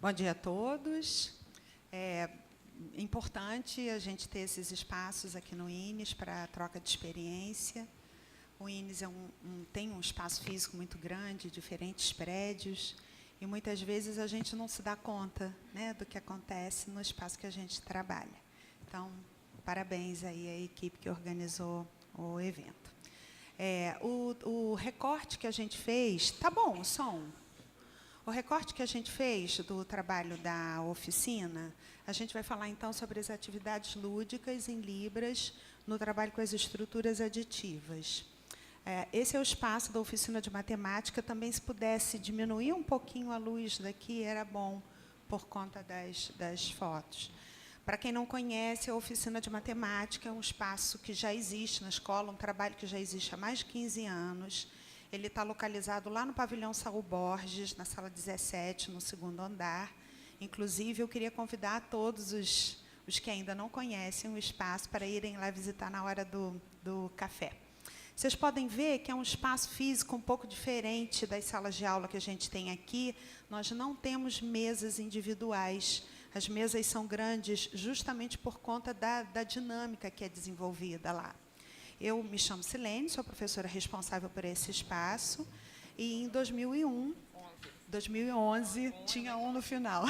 Bom dia a todos. É importante a gente ter esses espaços aqui no INES para troca de experiência. O INES tem um espaço físico muito grande, diferentes prédios, e muitas vezes a gente não se dá conta, né, do que acontece no espaço que a gente trabalha. Então, parabéns aí à equipe que organizou o evento. O recorte que a gente fez... Tá bom o som? O recorte que a gente fez do trabalho da oficina, a gente vai falar, então, sobre as atividades lúdicas em Libras no trabalho com as estruturas aditivas. Esse é o espaço da oficina de matemática. Também, se pudesse diminuir um pouquinho a luz daqui, era bom, por conta das fotos. Para quem não conhece, a oficina de matemática é um espaço que já existe na escola, um trabalho que já existe há mais de 15 anos. Ele está localizado lá no pavilhão Saul Borges, na sala 17, no segundo andar. Inclusive, eu queria convidar todos os que ainda não conhecem o espaço para irem lá visitar na hora do café. Vocês podem ver que é um espaço físico um pouco diferente das salas de aula que a gente tem aqui. Nós não temos mesas individuais. As mesas são grandes justamente por conta da dinâmica que é desenvolvida lá. Eu me chamo Silene, sou a professora responsável por esse espaço, e em 2011, tinha um no final.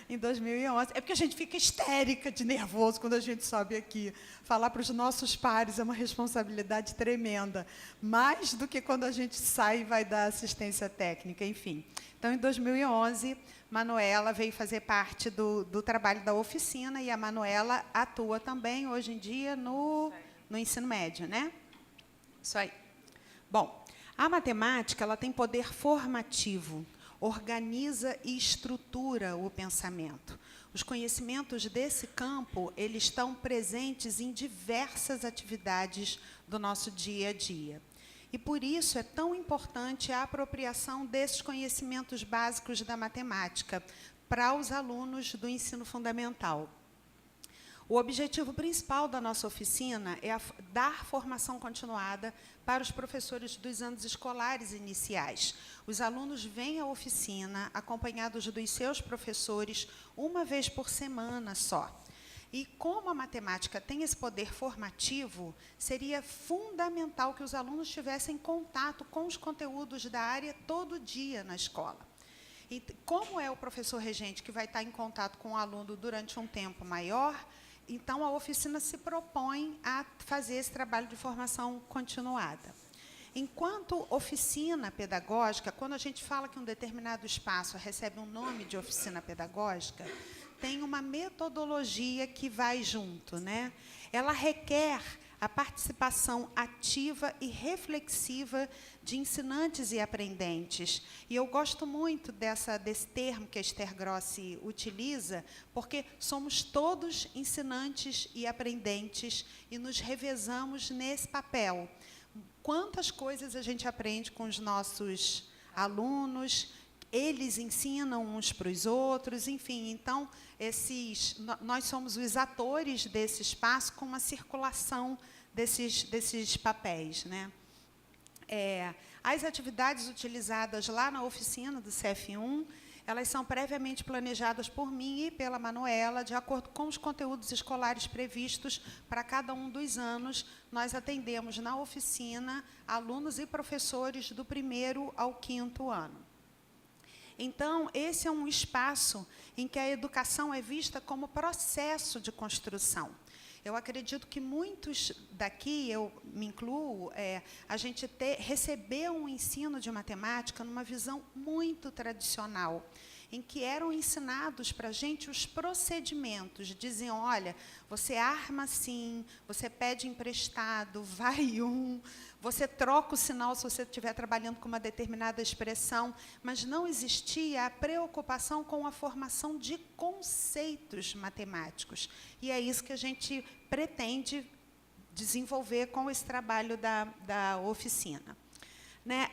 Em 2011, é porque a gente fica histérica de nervoso quando a gente sobe aqui. Falar para os nossos pares é uma responsabilidade tremenda, mais do que quando a gente sai e vai dar assistência técnica, enfim. Então, em 2011, Manuela veio fazer parte do trabalho da oficina, e a Manuela atua também, hoje em dia, no ensino médio, né? Isso aí. Bom, a matemática ela tem poder formativo, organiza e estrutura o pensamento. Os conhecimentos desse campo eles estão presentes em diversas atividades do nosso dia a dia. E, por isso, é tão importante a apropriação desses conhecimentos básicos da matemática para os alunos do ensino fundamental. O objetivo principal da nossa oficina é dar formação continuada para os professores dos anos escolares iniciais. Os alunos vêm à oficina acompanhados dos seus professores uma vez por semana só. E, como a matemática tem esse poder formativo, seria fundamental que os alunos tivessem contato com os conteúdos da área todo dia na escola. E, como é o professor regente que vai estar em contato com o aluno durante um tempo maior, então, a oficina se propõe a fazer esse trabalho de formação continuada. Enquanto oficina pedagógica, quando a gente fala que um determinado espaço recebe um nome de oficina pedagógica, tem uma metodologia que vai junto, né? Ela requer a participação ativa e reflexiva de ensinantes e aprendentes. E eu gosto muito desse termo que a Esther Grossi utiliza, porque somos todos ensinantes e aprendentes e nos revezamos nesse papel. Quantas coisas a gente aprende com os nossos alunos, eles ensinam uns para os outros, enfim. Então, nós somos os atores desse espaço com uma circulação desses papéis, né? As atividades utilizadas lá na oficina do CF1, elas são previamente planejadas por mim e pela Manuela, de acordo com os conteúdos escolares previstos para cada um dos anos. Nós atendemos na oficina alunos e professores do 1º ao 5º ano. Então, esse é um espaço em que a educação é vista como processo de construção. Eu acredito que muitos daqui, eu me incluo, a gente recebeu um ensino de matemática numa visão muito tradicional, em que eram ensinados para a gente os procedimentos. Diziam, olha, você arma assim, você pede emprestado, vai você troca o sinal se você estiver trabalhando com uma determinada expressão, mas não existia a preocupação com a formação de conceitos matemáticos. E é isso que a gente pretende desenvolver com esse trabalho da oficina. Né?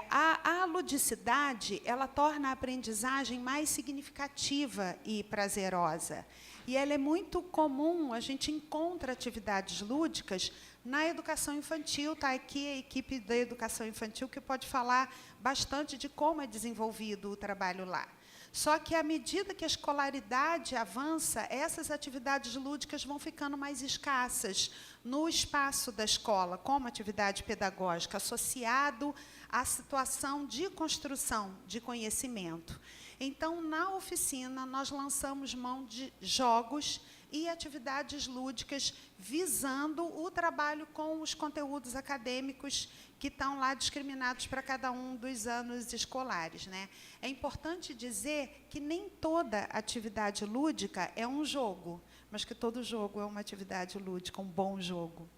A ludicidade ela torna a aprendizagem mais significativa e prazerosa. E ela é muito comum, a gente encontra atividades lúdicas na educação infantil. Está aqui a equipe da educação infantil que pode falar bastante de como é desenvolvido o trabalho lá. Só que, à medida que a escolaridade avança, essas atividades lúdicas vão ficando mais escassas no espaço da escola, como atividade pedagógica, associado à situação de construção de conhecimento. Então, na oficina, nós lançamos mão de jogos e atividades lúdicas visando o trabalho com os conteúdos acadêmicos que estão lá discriminados para cada um dos anos escolares, né? É importante dizer que nem toda atividade lúdica é um jogo, mas que todo jogo é uma atividade lúdica, um bom jogo.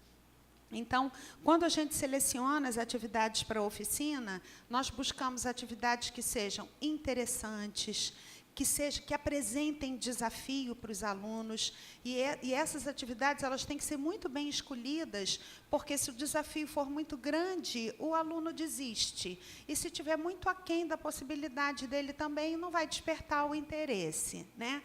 Então, quando a gente seleciona as atividades para a oficina, nós buscamos atividades que sejam interessantes, que apresentem desafio para os alunos, e essas atividades elas têm que ser muito bem escolhidas, porque se o desafio for muito grande, o aluno desiste, e se tiver muito aquém da possibilidade dele também, não vai despertar o interesse, né?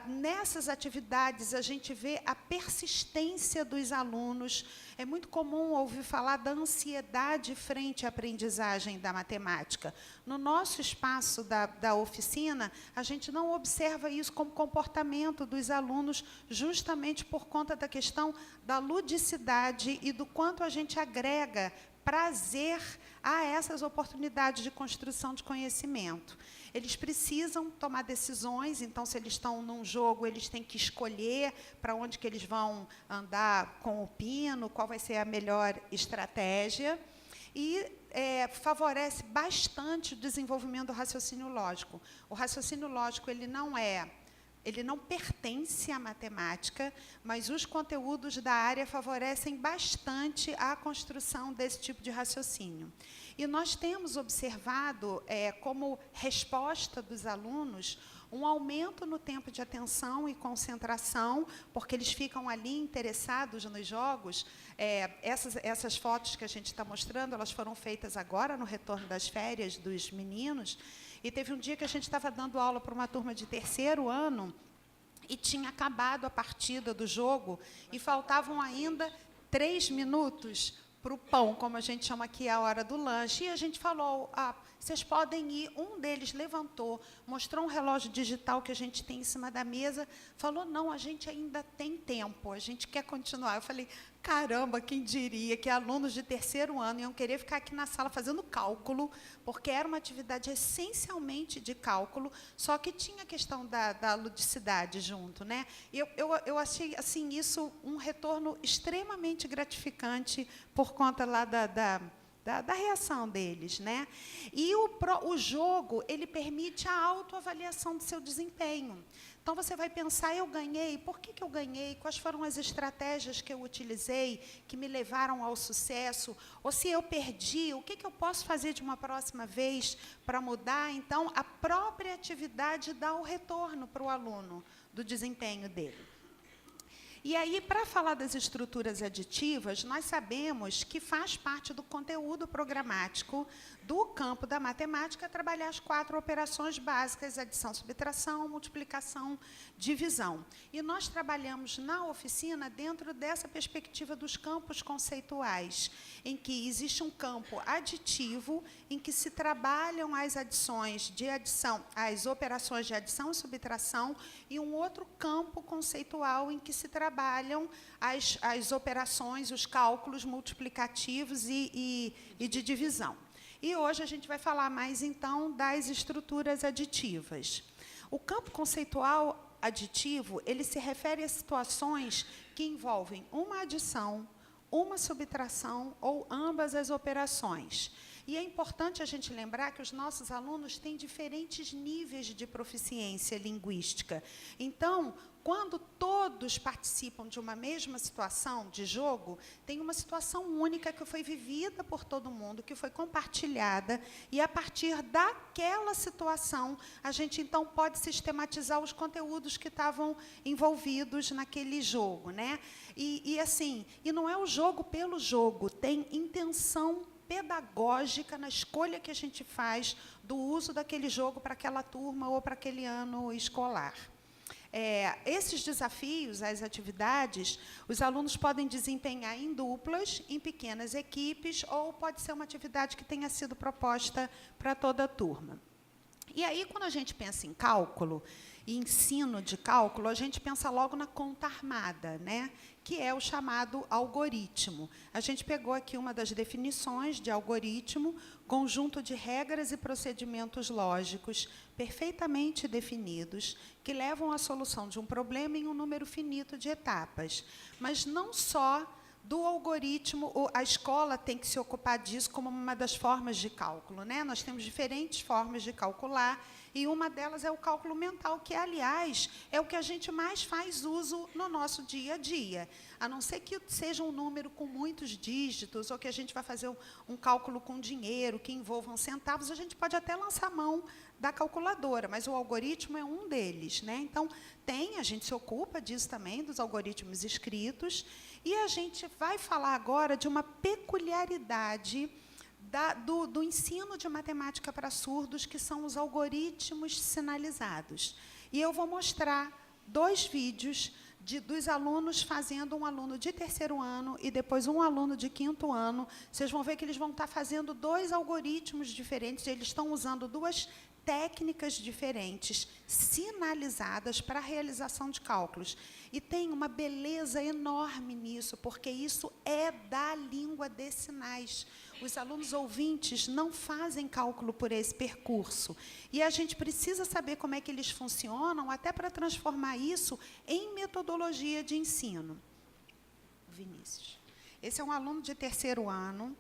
Nessas atividades, a gente vê a persistência dos alunos. É muito comum ouvir falar da ansiedade frente à aprendizagem da matemática. No nosso espaço da oficina, a gente não observa isso como comportamento dos alunos, justamente por conta da questão da ludicidade e do quanto a gente agrega prazer a essas oportunidades de construção de conhecimento. Eles precisam tomar decisões, então, se eles estão num jogo, eles têm que escolher para onde que eles vão andar com o pino, qual vai ser a melhor estratégia, e favorece bastante o desenvolvimento do raciocínio lógico. O raciocínio lógico ele não pertence à matemática, mas os conteúdos da área favorecem bastante a construção desse tipo de raciocínio. E nós temos observado, como resposta dos alunos, um aumento no tempo de atenção e concentração, porque eles ficam ali interessados nos jogos. Essas fotos que a gente está mostrando, elas foram feitas agora, no retorno das férias dos meninos, e teve um dia que a gente estava dando aula para uma turma de 3º ano, e tinha acabado a partida do jogo, e faltavam ainda 3 minutos para o pão, como a gente chama aqui, a hora do lanche. E a gente falou, vocês podem ir. Um deles levantou, mostrou um relógio digital que a gente tem em cima da mesa, falou, não, a gente ainda tem tempo, a gente quer continuar. Eu falei, caramba, quem diria que alunos de 3º ano iam querer ficar aqui na sala fazendo cálculo, porque era uma atividade essencialmente de cálculo, só que tinha a questão da ludicidade junto, né? E eu achei assim, isso um retorno extremamente gratificante por conta lá da reação deles, né? E o jogo ele permite a autoavaliação do seu desempenho. Então, você vai pensar, eu ganhei, por que eu ganhei? Quais foram as estratégias que eu utilizei, que me levaram ao sucesso? Ou se eu perdi, o que eu posso fazer de uma próxima vez para mudar? Então, a própria atividade dá o retorno para o aluno do desempenho dele. E aí, para falar das estruturas aditivas, nós sabemos que faz parte do conteúdo programático do campo da matemática trabalhar as 4 operações básicas: adição, subtração, multiplicação, divisão. E nós trabalhamos na oficina dentro dessa perspectiva dos campos conceituais, em que existe um campo aditivo, em que se trabalham as adições de adição, as operações de adição e subtração, e um outro campo conceitual em que se trabalham as operações, os cálculos multiplicativos e de divisão. E hoje a gente vai falar mais, então, das estruturas aditivas. O campo conceitual aditivo, ele se refere a situações que envolvem uma adição, uma subtração ou ambas as operações. E é importante a gente lembrar que os nossos alunos têm diferentes níveis de proficiência linguística. Então, quando todos participam de uma mesma situação de jogo, tem uma situação única que foi vivida por todo mundo, que foi compartilhada, e, a partir daquela situação, a gente, então, pode sistematizar os conteúdos que estavam envolvidos naquele jogo, né? E não é o jogo pelo jogo, tem intenção pedagógica na escolha que a gente faz do uso daquele jogo para aquela turma ou para aquele ano escolar. Esses desafios, as atividades, os alunos podem desempenhar em duplas, em pequenas equipes, ou pode ser uma atividade que tenha sido proposta para toda a turma. E aí, quando a gente pensa em cálculo e ensino de cálculo, a gente pensa logo na conta armada, né? Que é o chamado algoritmo. A gente pegou aqui uma das definições de algoritmo, conjunto de regras e procedimentos lógicos perfeitamente definidos, que levam à solução de um problema em um número finito de etapas. Mas não só do algoritmo, a escola tem que se ocupar disso como uma das formas de cálculo, né? Nós temos diferentes formas de calcular, e uma delas é o cálculo mental, que, aliás, é o que a gente mais faz uso no nosso dia a dia. A não ser que seja um número com muitos dígitos, ou que a gente vai fazer um cálculo com dinheiro, que envolvam centavos, a gente pode até lançar mão da calculadora, mas o algoritmo é um deles, né? Então, a gente se ocupa disso também, dos algoritmos escritos, e a gente vai falar agora de uma peculiaridade do ensino de matemática para surdos, que são os algoritmos sinalizados. E eu vou mostrar 2 vídeos dos alunos fazendo, um aluno de 3º ano e depois um aluno de 5º ano. Vocês vão ver que eles vão estar fazendo 2 algoritmos diferentes, eles estão usando 2 técnicas diferentes, sinalizadas para a realização de cálculos. E tem uma beleza enorme nisso, porque isso é da língua de sinais. Os alunos ouvintes não fazem cálculo por esse percurso. E a gente precisa saber como é que eles funcionam, até para transformar isso em metodologia de ensino. Vinícius. Esse é um aluno de 3º ano.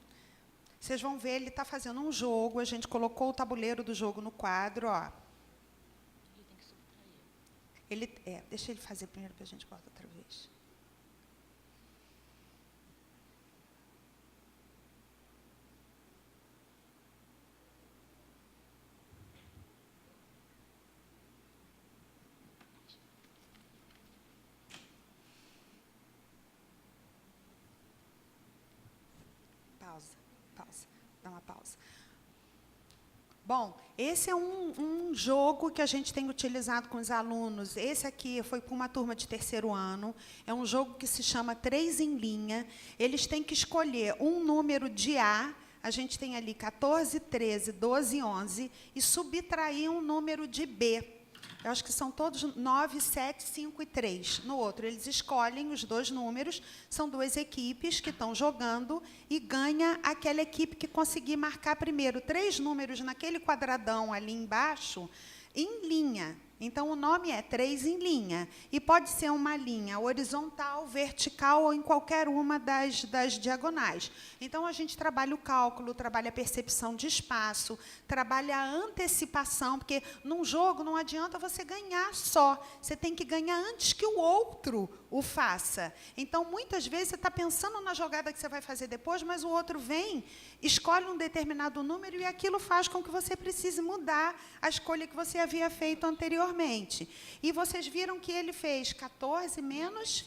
Vocês vão ver, ele está fazendo um jogo, a gente colocou o tabuleiro do jogo no quadro. Ó. Deixa ele fazer primeiro, para a gente bota outra vez. Pausa. Dá uma pausa. Bom, esse é um jogo que a gente tem utilizado com os alunos. Esse aqui foi com uma turma de 3º ano. É um jogo que se chama 3 em linha. Eles têm que escolher um número de A gente tem ali 14, 13, 12, 11, e subtrair um número de B. Eu acho que são todos 9, 7, 5 e 3. No outro, eles escolhem os 2 números, são 2 equipes que estão jogando, e ganha aquela equipe que conseguir marcar primeiro 3 números naquele quadradão ali embaixo, em linha. Então, o nome é 3 em linha. E pode ser uma linha horizontal, vertical ou em qualquer uma das diagonais. Então, a gente trabalha o cálculo, trabalha a percepção de espaço, trabalha a antecipação, porque num jogo não adianta você ganhar só. Você tem que ganhar antes que o outro o faça. Então, muitas vezes, você está pensando na jogada que você vai fazer depois, mas o outro vem, escolhe um determinado número e aquilo faz com que você precise mudar a escolha que você havia feito anteriormente. E vocês viram que ele fez 14 menos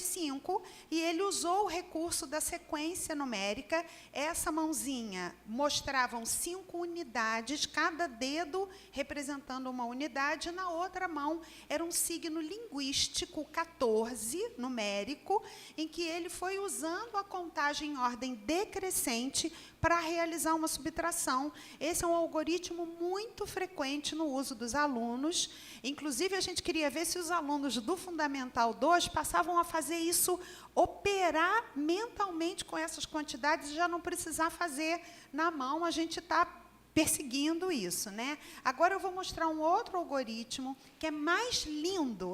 5, e ele usou o recurso da sequência numérica. Essa mãozinha mostrava 5 unidades, cada dedo representando uma unidade, e na outra mão era um signo linguístico, 14, numérico, em que ele foi usando a contagem em ordem decrescente para realizar uma subtração. Esse é um algoritmo muito frequente no uso dos alunos. Inclusive, a gente queria ver se os alunos do Fundamental 2 passavam a fazer isso, operar mentalmente com essas quantidades, e já não precisar fazer na mão. A gente está perseguindo isso, né? Agora eu vou mostrar um outro algoritmo que é mais lindo.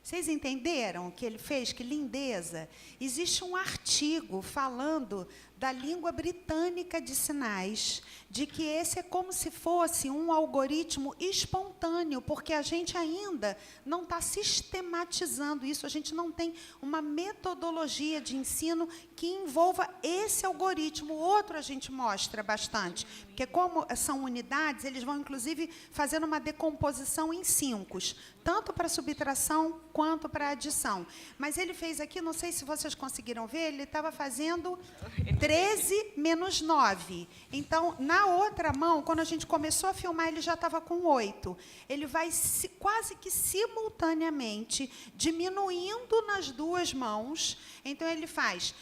Vocês entenderam o que ele fez? Que lindeza! Existe um artigo falando da língua britânica de sinais, de que esse é como se fosse um algoritmo espontâneo, porque a gente ainda não está sistematizando isso, a gente não tem uma metodologia de ensino que envolva esse algoritmo. O outro a gente mostra bastante, porque como são unidades, eles vão, inclusive, fazendo uma decomposição em 5, tanto para subtração quanto para adição. Mas ele fez aqui, não sei se vocês conseguiram ver, ele estava fazendo 13 menos 9. Então, na outra mão, quando a gente começou a filmar, ele já estava com 8. Ele vai quase que simultaneamente diminuindo nas duas mãos. Então, ele faz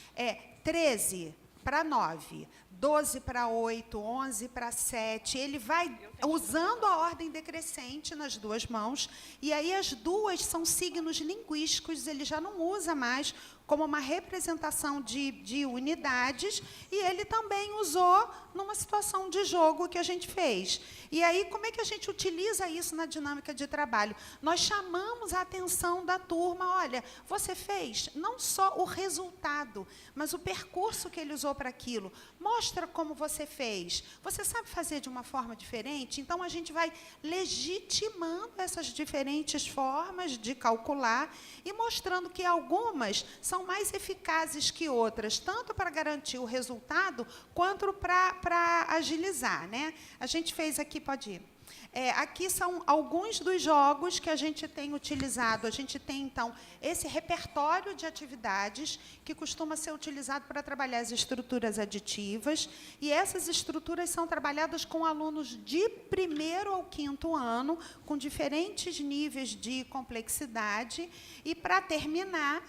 13 para 9, 12 para 8, 11 para 7. Ele vai usando a ordem decrescente nas duas mãos. E aí as duas são signos linguísticos, ele já não usa mais como uma representação de unidades, e ele também usou numa situação de jogo que a gente fez. E aí, como é que a gente utiliza isso na dinâmica de trabalho? Nós chamamos a atenção da turma, olha, você fez não só o resultado, mas o percurso que ele usou para aquilo. Mostra como você fez. Você sabe fazer de uma forma diferente? Então, a gente vai legitimando essas diferentes formas de calcular e mostrando que algumas são mais eficazes que outras, tanto para garantir o resultado, quanto para agilizar, né? A gente fez aqui, pode ir. Aqui são alguns dos jogos que a gente tem utilizado. A gente tem, então, esse repertório de atividades que costuma ser utilizado para trabalhar as estruturas aditivas. E essas estruturas são trabalhadas com alunos de 1º ao 5º ano, com diferentes níveis de complexidade. E, para terminar,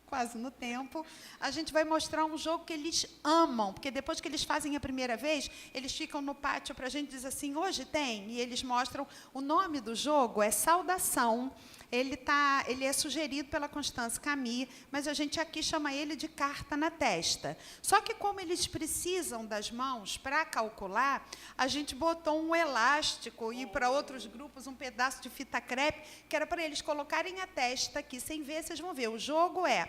quase no tempo, a gente vai mostrar um jogo que eles amam, porque depois que eles fazem a primeira vez, eles ficam no pátio para a gente dizer assim, hoje tem, e eles mostram, o nome do jogo é Saudação. Ele é sugerido pela Constance Camille, mas a gente aqui chama ele de carta na testa. Só que, como eles precisam das mãos para calcular, a gente botou um elástico e, para outros grupos, um pedaço de fita crepe, que era para eles colocarem a testa aqui, sem ver, vocês vão ver. O jogo é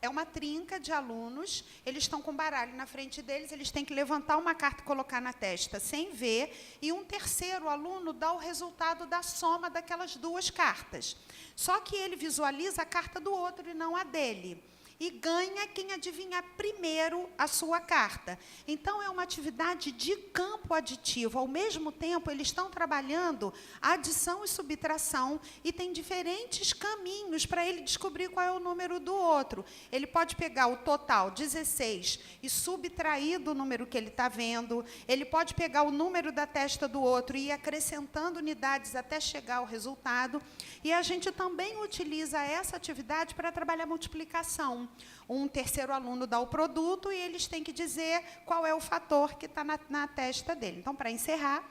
uma trinca de alunos, eles estão com baralho na frente deles, eles têm que levantar uma carta e colocar na testa sem ver, e um terceiro aluno dá o resultado da soma daquelas duas cartas. Só que ele visualiza a carta do outro e não a dele. E ganha quem adivinhar primeiro a sua carta. Então, é uma atividade de campo aditivo. Ao mesmo tempo, eles estão trabalhando adição e subtração e tem diferentes caminhos para ele descobrir qual é o número do outro. Ele pode pegar o total, 16, e subtrair do número que ele está vendo. Ele pode pegar o número da testa do outro e ir acrescentando unidades até chegar ao resultado. E a gente também utiliza essa atividade para trabalhar multiplicação. Um terceiro aluno dá o produto e eles têm que dizer qual é o fator que está na testa dele. Então, para encerrar,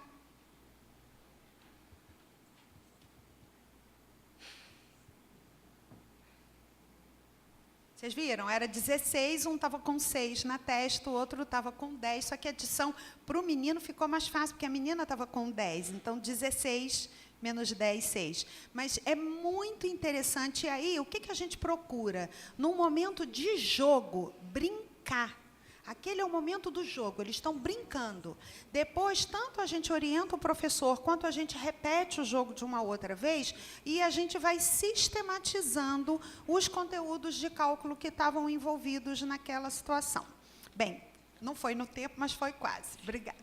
vocês viram? Era 16, um estava com 6 na testa, o outro estava com 10, só que a adição para o menino ficou mais fácil, porque a menina estava com 10, então 16 menos 10, 6. Mas é muito interessante. E aí, o que a gente procura? Num momento de jogo, brincar. Aquele é o momento do jogo, eles estão brincando. Depois, tanto a gente orienta o professor, quanto a gente repete o jogo de uma outra vez, e a gente vai sistematizando os conteúdos de cálculo que estavam envolvidos naquela situação. Bem, não foi no tempo, mas foi quase. Obrigada.